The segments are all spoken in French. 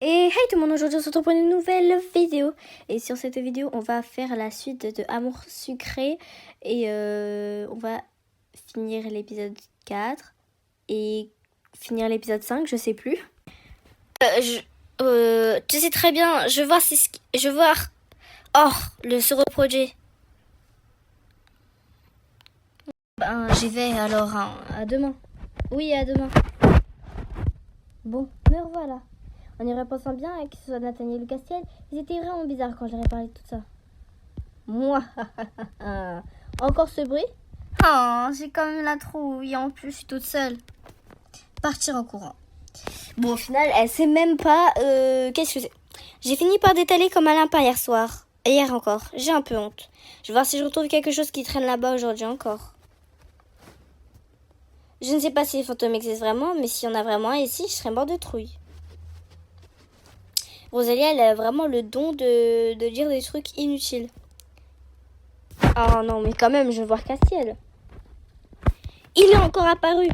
Et hey tout le monde, aujourd'hui on se retrouve pour une nouvelle vidéo. Et sur cette vidéo on va faire la suite de Amour sucré. Et on va finir l'épisode 4 et finir l'épisode 5, je sais plus. Tu sais très bien, je veux voir si je veux voir. Oh, se reproduit. Ben j'y vais alors, hein. À demain. Oui, à demain. Bon, me revoilà. En y repensant bien, que ce soit Nathaniel ou Castiel, ils étaient vraiment bizarres quand je leur ai parlé de tout ça. Moi, encore ce bruit? Oh, j'ai quand même la trouille, en plus je suis toute seule. Partir en courant. Bon, au final, elle sait même pas qu'est-ce que c'est. J'ai fini par détaler comme un lapin hier soir. Et hier encore, j'ai un peu honte. Je vais voir si je retrouve quelque chose qui traîne là-bas aujourd'hui encore. Je ne sais pas si les fantômes existent vraiment, mais s'il y en a vraiment un ici, je serais mort de trouille. Rosalie, elle a vraiment le don de dire des trucs inutiles. Oh non, mais quand même, je veux voir Castiel. Il est encore apparu.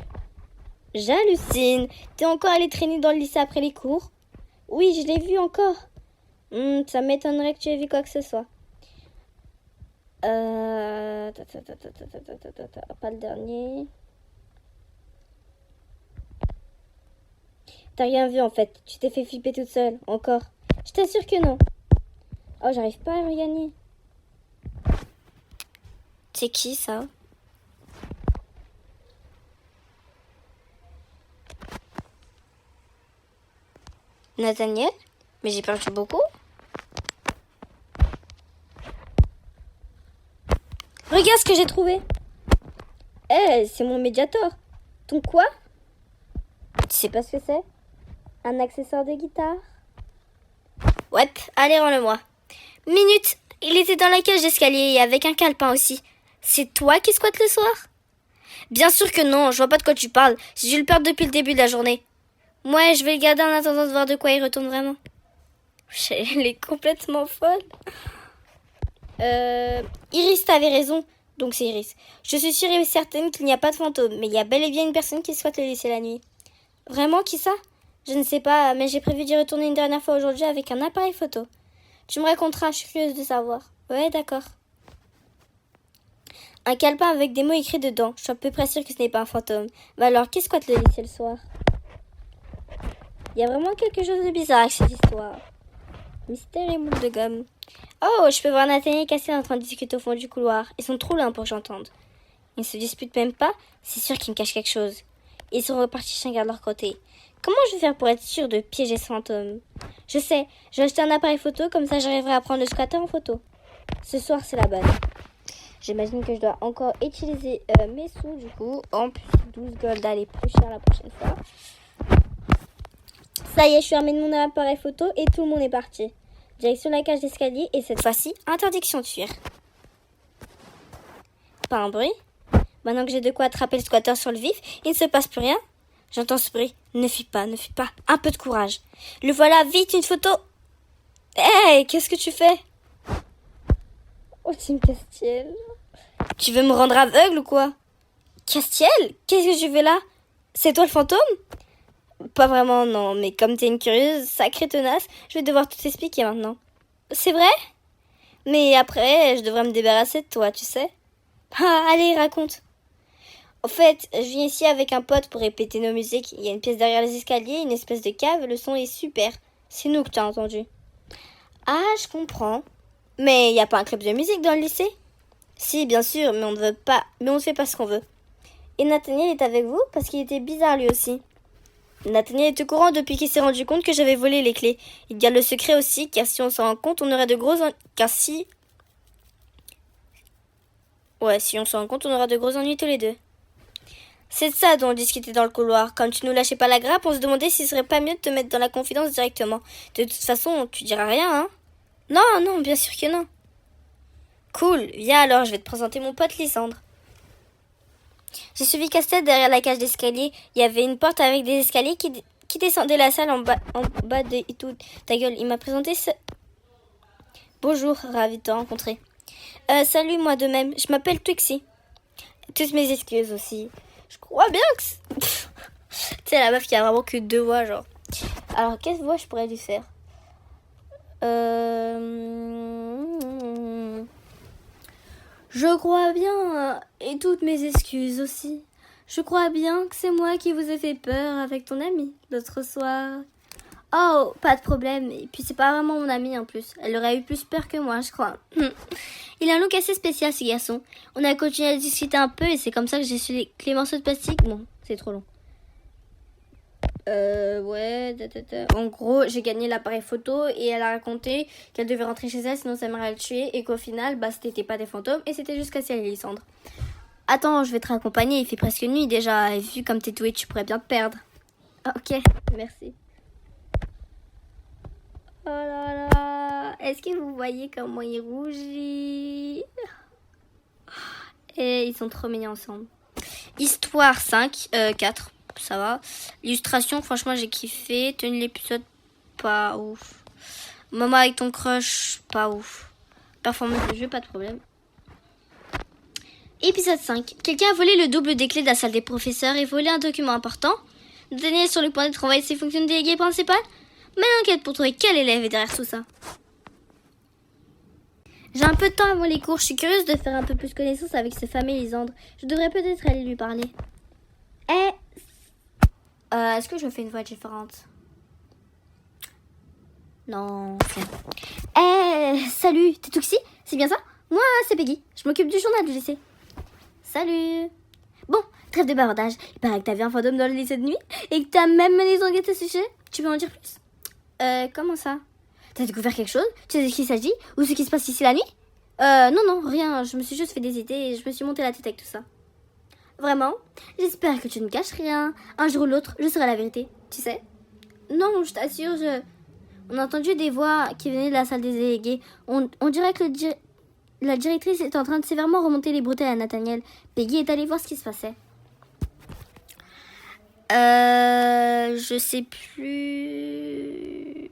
J'hallucine. T'es encore allé traîner dans le lycée après les cours? Oui, je l'ai vu encore. Ça m'étonnerait que tu aies vu quoi que ce soit. Pas le dernier. T'as rien vu en fait. Tu t'es fait flipper toute seule. Encore. Je t'assure que non. Oh, j'arrive pas à regagner. C'est qui ça? Nathaniel? Mais j'ai perdu beaucoup. Regarde ce que j'ai trouvé. C'est mon médiator. Ton quoi? Tu sais pas ce que c'est? Un accessoire de guitare? Ouais, allez, rends-le-moi. Minute, il était dans la cage d'escalier et avec un calepin aussi. C'est toi qui squattes le soir? Bien sûr que non, je vois pas de quoi tu parles. J'ai dû le perdre depuis le début de la journée. Ouais, je vais le garder en attendant de voir de quoi il retourne vraiment. Elle est complètement folle. Iris, t'avais raison. Donc c'est Iris. Je suis sûre et certaine qu'il n'y a pas de fantôme, mais il y a bel et bien une personne qui souhaite le laisser la nuit. Vraiment, qui ça? Je ne sais pas, mais j'ai prévu d'y retourner une dernière fois aujourd'hui avec un appareil photo. Tu me raconteras, je suis curieuse de savoir. Ouais, d'accord. Un calepin avec des mots écrits dedans. Je suis à peu près sûre que ce n'est pas un fantôme. Mais alors, qui squatte le lycée le soir? Il y a vraiment quelque chose de bizarre avec cette histoire. Mystère et moule de gomme. Oh, je peux voir Nathaniel et Castiel en train de discuter au fond du couloir. Ils sont trop loin pour que j'entende. Ils ne se disputent même pas. C'est sûr qu'ils me cachent quelque chose. Ils sont repartis chacun de leur côté. Comment je vais faire pour être sûre de piéger ce fantôme? Je sais, je vais acheter un appareil photo, comme ça j'arriverai à prendre le squatter en photo. Ce soir, c'est la base. J'imagine que je dois encore utiliser mes sous, du coup. En plus, 12 gold, allez, plus cher la prochaine fois. Ça y est, je suis armée de mon appareil photo et tout le monde est parti. Direction la cage d'escalier et cette fois-ci, interdiction de fuir. Pas un bruit. Maintenant que j'ai de quoi attraper le squatter sur le vif, il ne se passe plus rien. J'entends ce bruit. Ne fuis pas, ne fuis pas. Un peu de courage. Le voilà, vite, une photo. Hey, qu'est-ce que tu fais? Oh, Tim Castiel. Tu veux me rendre aveugle ou quoi? Castiel? Qu'est-ce que tu fais là? C'est toi le fantôme? Pas vraiment, non. Mais comme t'es une curieuse, sacrée tenace, je vais devoir tout t'expliquer maintenant. C'est vrai? Mais après, je devrais me débarrasser de toi, tu sais. Ah, allez, raconte. En fait, je viens ici avec un pote pour répéter nos musiques. Il y a une pièce derrière les escaliers, une espèce de cave, le son est super. C'est nous que t'as entendu. Ah, je comprends. Mais il n'y a pas un club de musique dans le lycée? Si, bien sûr, mais on ne veut pas, mais on ne fait pas ce qu'on veut. Et Nathaniel est avec vous parce qu'il était bizarre lui aussi. Nathaniel est au courant depuis qu'il s'est rendu compte que j'avais volé les clés. Il garde le secret aussi, car si on s'en rend compte, on aurait de gros si on s'en rend compte, on aura de gros ennuis tous les deux. C'est de ça dont on discutait dans le couloir. Comme tu nous lâchais pas la grappe, on se demandait s'il serait pas mieux de te mettre dans la confidence directement. De toute façon, tu diras rien, hein? Non, non, bien sûr que non. Cool, viens alors, je vais te présenter mon pote Lysandre. J'ai suivi Castiel derrière la cage d'escalier. Il y avait une porte avec des escaliers qui descendaient la salle en bas de tout. Ta gueule, il m'a présenté ce... Bonjour, ravi de te rencontrer. Salut, moi de même. Je m'appelle Twixie. Toutes mes excuses aussi. Je crois bien que... Tu sais, la meuf qui a vraiment que 2 voix, genre. Alors, quelle voix je pourrais lui faire? Je crois bien, et toutes mes excuses aussi. Je crois bien que c'est moi qui vous ai fait peur avec ton ami l'autre soir. Oh, pas de problème. Et puis c'est pas vraiment mon amie en plus. Elle aurait eu plus peur que moi, je crois. Il a un look assez spécial, ce garçon. On a continué à discuter un peu et c'est comme ça que j'ai su les morceaux de plastique. Bon, c'est trop long. Ouais. En gros, j'ai gagné l'appareil photo et elle a raconté qu'elle devait rentrer chez elle sinon sa mère allait le tuer et qu'au final, c'était pas des fantômes et c'était juste Cassie et Lysandre. Attends, je vais te raccompagner. Il fait presque nuit déjà et vu comme t'es douée, tu pourrais bien te perdre. Ok, merci. Oh là là, est-ce que vous voyez comment il rougit? Et ils sont trop mignons ensemble. Histoire 5, 4, ça va. Illustration, franchement j'ai kiffé. Tenue de l'épisode, pas ouf. Maman avec ton crush, pas ouf. Performance de jeu, pas de problème. Épisode 5. Quelqu'un a volé le double des clés de la salle des professeurs et volé un document important. Daniel est sur le point d'être envoyé de ses fonctions de délégué principal. Mais enquête pour trouver quel élève est derrière tout ça. J'ai un peu de temps avant les cours. Je suis curieuse de faire un peu plus connaissance avec ce fameux Lysandre. Je devrais peut-être aller lui parler. Est-ce que je me fais une voix différente? Non, c'est... salut, t'es Tuxi? C'est bien ça? Moi, c'est Peggy. Je m'occupe du journal du lycée. Salut. Bon, trêve de bavardage. Il paraît que t'as vu un fantôme dans le lycée de nuit et que t'as même mené les enquêtes à ce sujet. Tu peux en dire plus? Comment ça? T'as découvert quelque chose? Tu sais de qui il s'agit? Ou ce qui se passe ici la nuit? Non, rien. Je me suis juste fait des idées et je me suis monté la tête avec tout ça. Vraiment? J'espère que tu ne caches rien. Un jour ou l'autre, je saurai la vérité. Tu sais? Non, je t'assure, On a entendu des voix qui venaient de la salle des délégués. On dirait que la directrice est en train de sévèrement remonter les bretelles à Nathaniel. Peggy est allée voir ce qui se passait. Je sais plus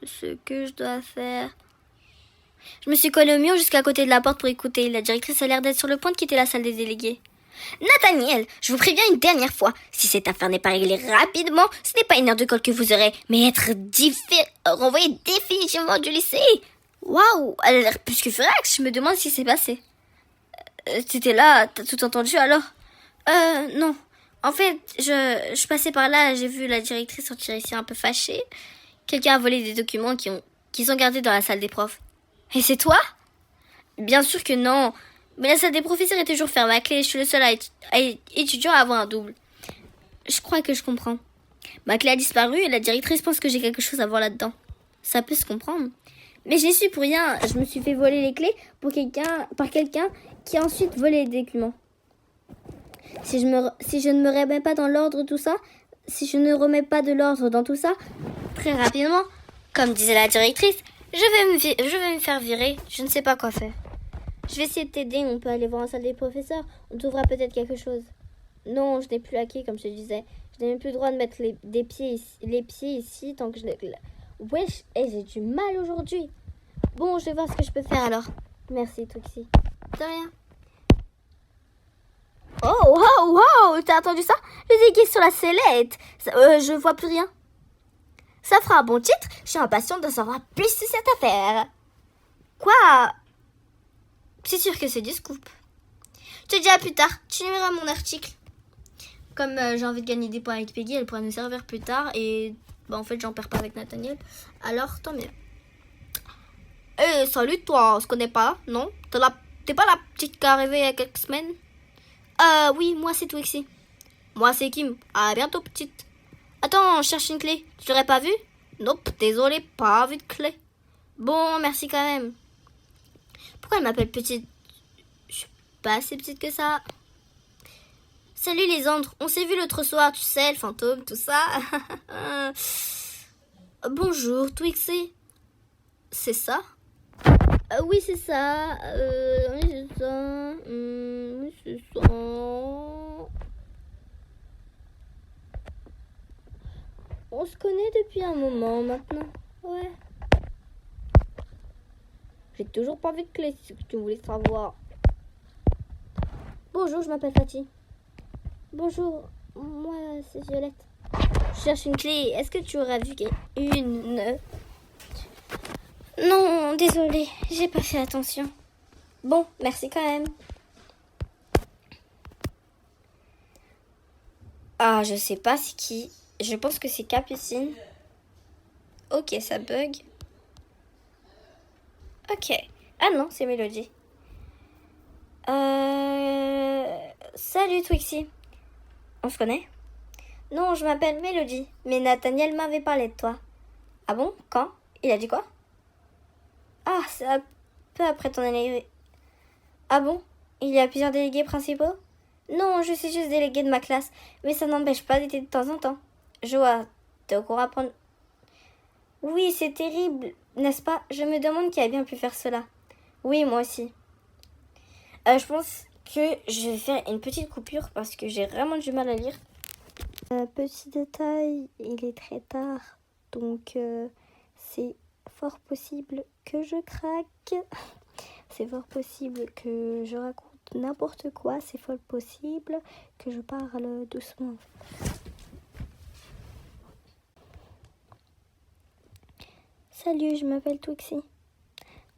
ce que je dois faire. Je me suis collée au mur jusqu'à côté de la porte pour écouter. La directrice a l'air d'être sur le point de quitter la salle des délégués. Nathaniel, je vous préviens une dernière fois. Si cette affaire n'est pas réglée rapidement, ce n'est pas une heure de colle que vous aurez, mais être renvoyé définitivement du lycée. Waouh, elle a l'air plus que furax. Je me demande ce qui s'est passé. T'étais là, t'as tout entendu alors? Non. En fait, je passais par là, j'ai vu la directrice sortir ici un peu fâchée. Quelqu'un a volé des documents qui sont gardés dans la salle des profs. Et c'est toi? Bien sûr que non. Mais la salle des professeurs est toujours fermée à clé. Je suis le seul étudiant à avoir un double. Je crois que je comprends. Ma clé a disparu et la directrice pense que j'ai quelque chose à voir là-dedans. Ça peut se comprendre. Mais je n'y suis pour rien. Je me suis fait voler les clés par quelqu'un qui a ensuite volé les documents. Si je ne me remets pas dans l'ordre tout ça, si je ne remets pas de l'ordre dans tout ça, très rapidement, comme disait la directrice, je vais me faire virer. Je ne sais pas quoi faire. Je vais essayer de t'aider. On peut aller voir la salle des professeurs. On trouvera peut-être quelque chose. Non, je n'ai plus la clé, comme je te disais. Je n'ai même plus le droit de mettre les pieds ici tant que je n'ai... Wesh, j'ai du mal aujourd'hui. Bon, je vais voir ce que je peux faire alors. Merci, Tuxi. De rien. Oh, t'as entendu ça? Le dégué sur la sellette. Je vois plus rien. Ça fera un bon titre. Je suis impatiente de savoir plus sur cette affaire. Quoi? C'est sûr que c'est du scoop. Je te dis à plus tard. Tu liras mon article. Comme j'ai envie de gagner des points avec Peggy, elle pourra nous servir plus tard. Et en fait, j'en perds pas avec Nathaniel. Alors, tant mieux. Salut toi, on se connaît pas, non? T'es pas la petite qui est arrivée il y a quelques semaines? Oui, moi c'est Twixie. Moi c'est Kim. À bientôt, petite. Attends, je cherche une clé. Tu l'aurais pas vue? Nope, désolé, pas vu de clé. Bon, merci quand même. Pourquoi elle m'appelle petite? Je suis pas assez petite que ça. Salut les Andres, on s'est vu l'autre soir, tu sais, le fantôme, tout ça. Bonjour, Twixie. C'est ça? Oui, c'est ça. Oui, c'est ça. Oui, c'est ça. On se connaît depuis un moment maintenant. Ouais. J'ai toujours pas vu de clé, c'est ce que tu voulais savoir. Bonjour, je m'appelle Fatih. Bonjour, moi c'est Violette. je cherche une clé. Est-ce que tu auras vu une? Non, désolée, j'ai pas fait attention. Bon, merci quand même. Ah, je sais pas c'est qui. Je pense que c'est Capucine. Ok, ça bug. Ok. Ah non, c'est Mélodie. Salut Twixie. On se connaît? Non, je m'appelle Mélodie, mais Nathaniel m'avait parlé de toi. Ah bon? Quand? Il a dit quoi? Ah, c'est un peu après ton arrivée. Ah bon? Il y a plusieurs délégués principaux? Non, je suis juste déléguée de ma classe, mais ça n'empêche pas d'être de temps en temps. Joa, t'es au courant à prendre... Oui, c'est terrible, n'est-ce pas? Je me demande qui a bien pu faire cela. Oui, moi aussi. Je pense que je vais faire une petite coupure parce que j'ai vraiment du mal à lire. Petit détail, il est très tard, donc c'est fort possible que je craque. C'est fort possible que je raconte n'importe quoi. C'est fort possible que je parle doucement. Salut, je m'appelle Twixie.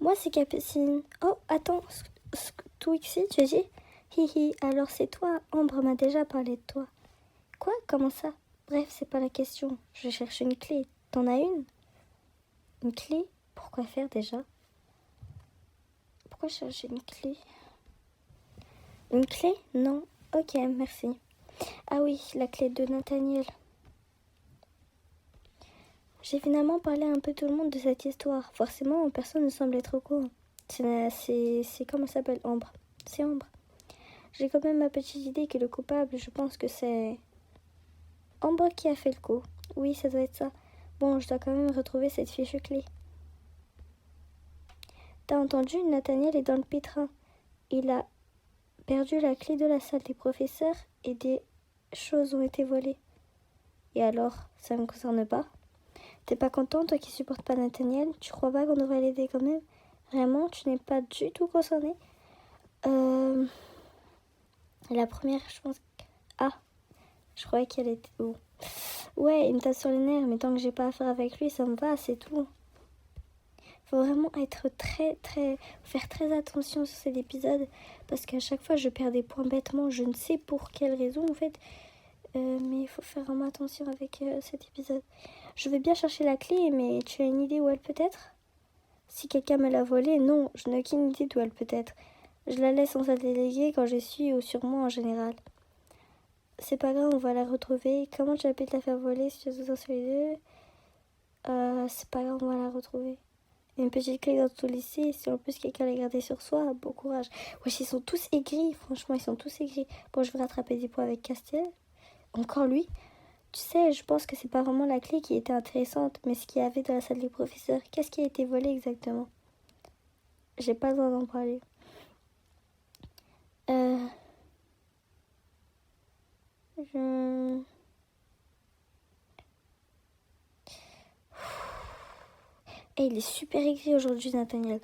Moi, c'est Capucine. Oh, attends, Twixie, tu as dit? Hihi, alors c'est toi. Ambre m'a déjà parlé de toi. Quoi? Comment ça? Bref, c'est pas la question. Je cherche une clé. T'en as une? Une clé? Pourquoi faire déjà? Pourquoi chercher une clé? Une clé? Non. Ok, merci. Ah oui, la clé de Nathaniel. J'ai finalement parlé à un peu tout le monde de cette histoire. Forcément, personne ne semble être au courant. C'est comment ça s'appelle? Ambre. C'est Ambre. J'ai quand même ma petite idée que le coupable, je pense que c'est Ambre qui a fait le coup. Oui, ça doit être ça. Bon, je dois quand même retrouver cette fichue clé. T'as entendu? Nathaniel est dans le pétrin. Il a perdu la clé de la salle des professeurs et des choses ont été volées. Et alors, ça ne me concerne pas? T'es pas content, toi qui supportes pas Nathaniel? Tu crois pas qu'on devrait l'aider quand même? Vraiment, tu n'es pas du tout concerné? La première, je pense... Ah, je croyais qu'elle était... Oh. Ouais, il me tape sur les nerfs, mais tant que j'ai pas affaire avec lui, ça me va, c'est tout. Faut vraiment être faire très attention sur cet épisode, parce qu'à chaque fois, je perds des points bêtement. Je ne sais pour quelle raison, en fait. Mais il faut faire vraiment attention avec cet épisode. Je vais bien chercher la clé, mais tu as une idée où elle peut être? Si quelqu'un me l'a volée, non, je n'ai aucune idée d'où elle peut être. Je la laisse en salle déléguée quand je suis ou sur moi en général. C'est pas grave, on va la retrouver. Comment tu as pu te la faire voler si tu as tout ça sur les deux? C'est pas grave, on va la retrouver. Une petite clé dans tout le lycée, si en plus quelqu'un l'a gardée sur soi, bon courage. Wesh, ils sont tous aigris, franchement, ils sont tous aigris. Bon, je vais rattraper des points avec Castiel. Encore lui. Tu sais, je pense que c'est pas vraiment la clé qui était intéressante, mais ce qu'il y avait dans la salle des professeurs. Qu'est-ce qui a été volé exactement? J'ai pas le droit d'en parler. Et il est super écrit aujourd'hui, Nathaniel.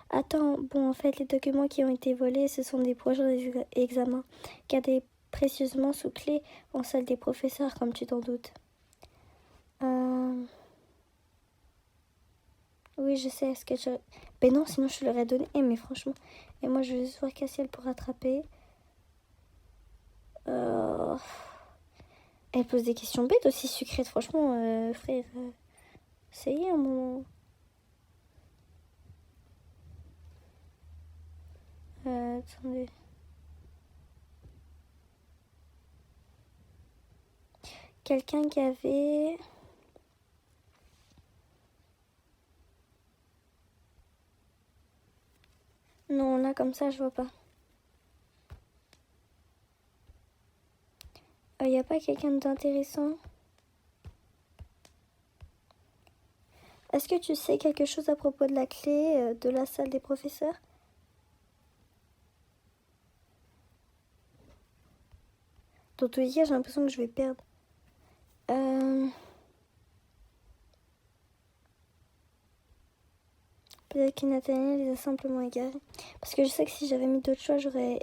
Attends, bon, en fait, les documents qui ont été volés, ce sont des projets d'examen, gardés précieusement sous clé en salle des professeurs, comme tu t'en doutes. Oui, je sais, est-ce que je... Ben non, sinon je te l'aurais donné, mais franchement... Et moi, je vais juste voir Cassiel pour rattraper. Elle pose des questions bêtes aussi, sucrètes, franchement, frère. Ça y est, un moment... attendez... Quelqu'un qui avait... Non, là, comme ça, je vois pas. Y a pas quelqu'un d'intéressant? Est-ce que tu sais quelque chose à propos de la clé de la salle des professeurs? Dans tous les cas, j'ai l'impression que je vais perdre. Peut-être que Nathaniel les a simplement égarés. Parce que je sais que si j'avais mis d'autres choix, j'aurais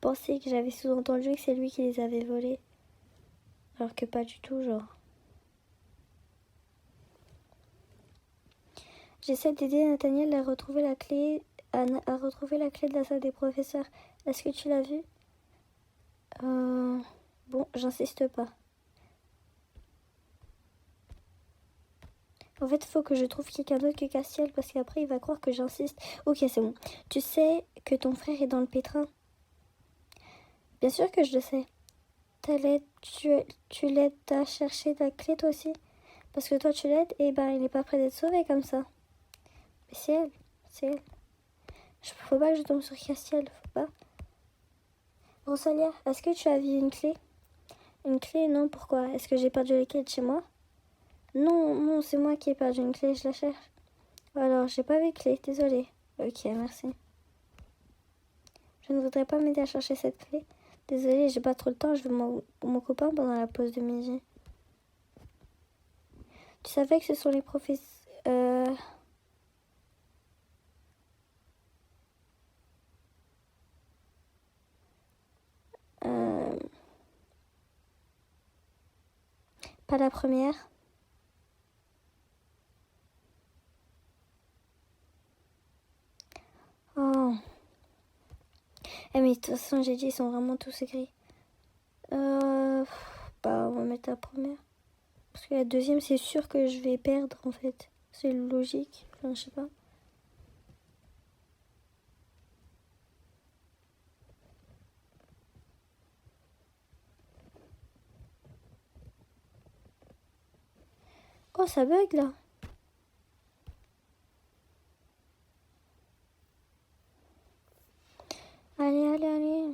pensé que j'avais sous-entendu que c'est lui qui les avait volés. Alors que pas du tout, genre. J'essaie d'aider Nathaniel à retrouver la clé, à retrouver la clé de la salle des professeurs. Est-ce que tu l'as vu? Bon, j'insiste pas. En fait, il faut que je trouve quelqu'un d'autre que Castiel parce qu'après, il va croire que j'insiste. Ok, c'est bon. Tu sais que ton frère est dans le pétrin? Bien sûr que je le sais. Tu l'aides à chercher la clé, toi aussi? Parce que toi, tu l'aides, et ben, il n'est pas prêt d'être sauvé comme ça. Mais c'est elle. C'est elle. Faut pas que je tombe sur Castiel, faut pas. Rosalia, est-ce que tu as vu une clé? Une clé, non, pourquoi? Est-ce que j'ai perdu les clés de chez moi? Non, c'est moi qui ai perdu une clé, je la cherche. Alors, j'ai pas vu clé, désolée. Ok, merci. Je ne voudrais pas m'aider à chercher cette clé. Désolée, j'ai pas trop le temps, je veux mon copain pendant la pause de midi. Tu savais que ce sont les professeurs... Pas la première. Oh. Eh mais de toute façon, j'ai dit, ils sont vraiment tous écrits. Bah, on va mettre la première. Parce que la deuxième, c'est sûr que je vais perdre, en fait. C'est logique. Enfin, je sais pas. Oh, ça bug, là. Allez. Allez.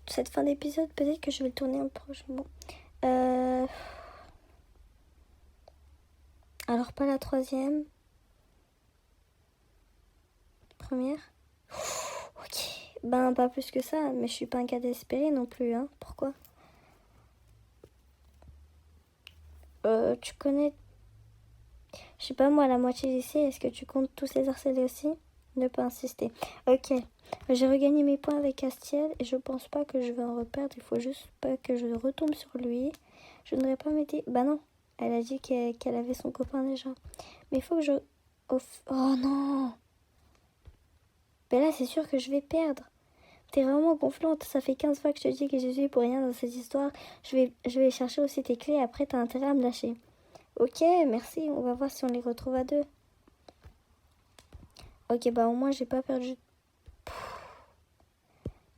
Cette fin d'épisode, peut-être que je vais le tourner un prochainement. Alors, pas la troisième. Première. Ok. Ben, pas plus que ça, mais je suis pas un cas désespéré non plus, hein. Pourquoi? Tu connais... Je sais pas moi, la moitié lycée, est-ce que tu comptes tous les harceler aussi? Ne pas insister. Ok. J'ai regagné mes points avec Castiel et je pense pas que je vais en reperdre. Il faut juste pas que je retombe sur lui. Je ne voudrais pas m'aider. Bah non. Elle a dit qu'elle avait son copain déjà. Mais il faut que je... Oh non. Ben là, c'est sûr que je vais perdre. T'es vraiment gonflante. Ça fait 15 fois que je te dis que je suis pour rien dans cette histoire. Je vais chercher aussi tes clés. Après, t'as intérêt à me lâcher. Ok, merci. On va voir si on les retrouve à deux. Ok, bah au moins, j'ai pas perdu.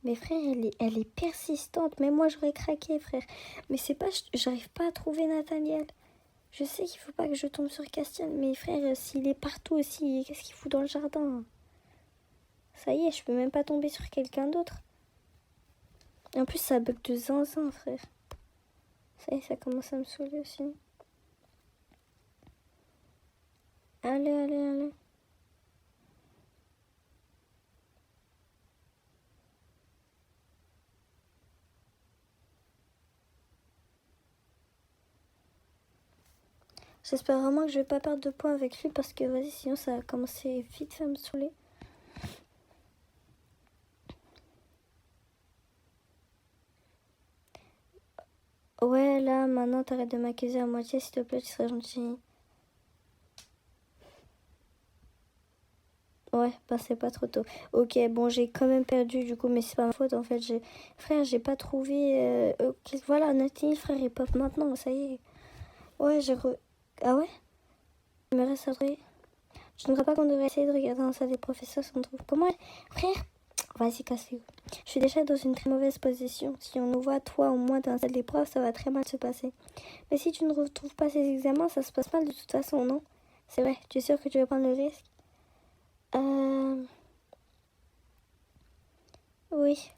Mais frère, elle est persistante. Mais moi, j'aurais craqué, frère. Mais c'est pas... J'arrive pas à trouver Nathaniel. Je sais qu'il faut pas que je tombe sur Castiel. Mais frère, s'il est partout aussi, qu'est-ce qu'il fout dans le jardin? Ça y est, je peux même pas tomber sur quelqu'un d'autre. En plus, ça bug de zinzin, frère. Ça y est, ça commence à me saouler aussi. Allez. J'espère vraiment que je vais pas perdre de points avec lui parce que vas-y, sinon ça va commencer vite fait à me saouler. Ouais, là, maintenant, t'arrêtes de m'accuser à moitié, s'il te plaît, tu serais gentil. Ouais, bah c'est pas trop tôt. Ok, bon, j'ai quand même perdu, du coup, mais c'est pas ma faute, en fait. Frère, j'ai pas trouvé... Voilà, Nathalie, frère, il pop maintenant, ça y est. Ouais, Ah ouais? Il me reste à trouver. Je ne crois pas qu'on devrait essayer de regarder dans la salle des professeurs si on trouve... Comment... Frère, vas-y, casse-les. Je suis déjà dans une très mauvaise position. Si on nous voit, toi ou moi, dans la salle d'épreuve, ça va très mal se passer. Mais si tu ne retrouves pas ces examens, ça se passe mal de toute façon, non? C'est vrai, tu es sûr que tu veux prendre le risque? Oui.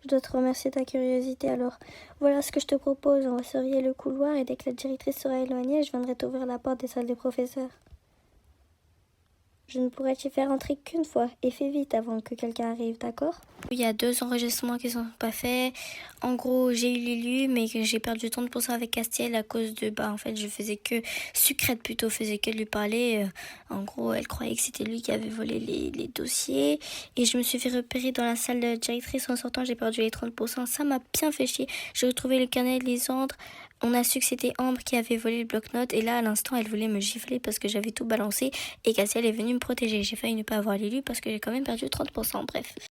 Je dois te remercier de ta curiosité alors. Voilà ce que je te propose. On va surveiller le couloir et dès que la directrice sera éloignée, je viendrai t'ouvrir la porte des salles des professeurs. Je ne pourrai t'y faire entrer qu'une fois et fais vite avant que quelqu'un arrive, d'accord? Il y a 2 enregistrements qui sont pas faits. En gros, j'ai eu l'élu, mais que j'ai perdu 30% avec Castiel à cause de, en fait, je faisais que, Sucrète plutôt, faisait que lui parler. En gros, elle croyait que c'était lui qui avait volé les dossiers. Et je me suis fait repérer dans la salle de directrice en sortant, j'ai perdu les 30%. Ça m'a bien fait chier. J'ai retrouvé le carnet de Lysandre. On a su que c'était Ambre qui avait volé le bloc-notes et là, à l'instant, elle voulait me gifler parce que j'avais tout balancé et Castiel est venue me protéger. J'ai failli ne pas avoir l'élu parce que j'ai quand même perdu 30%, bref.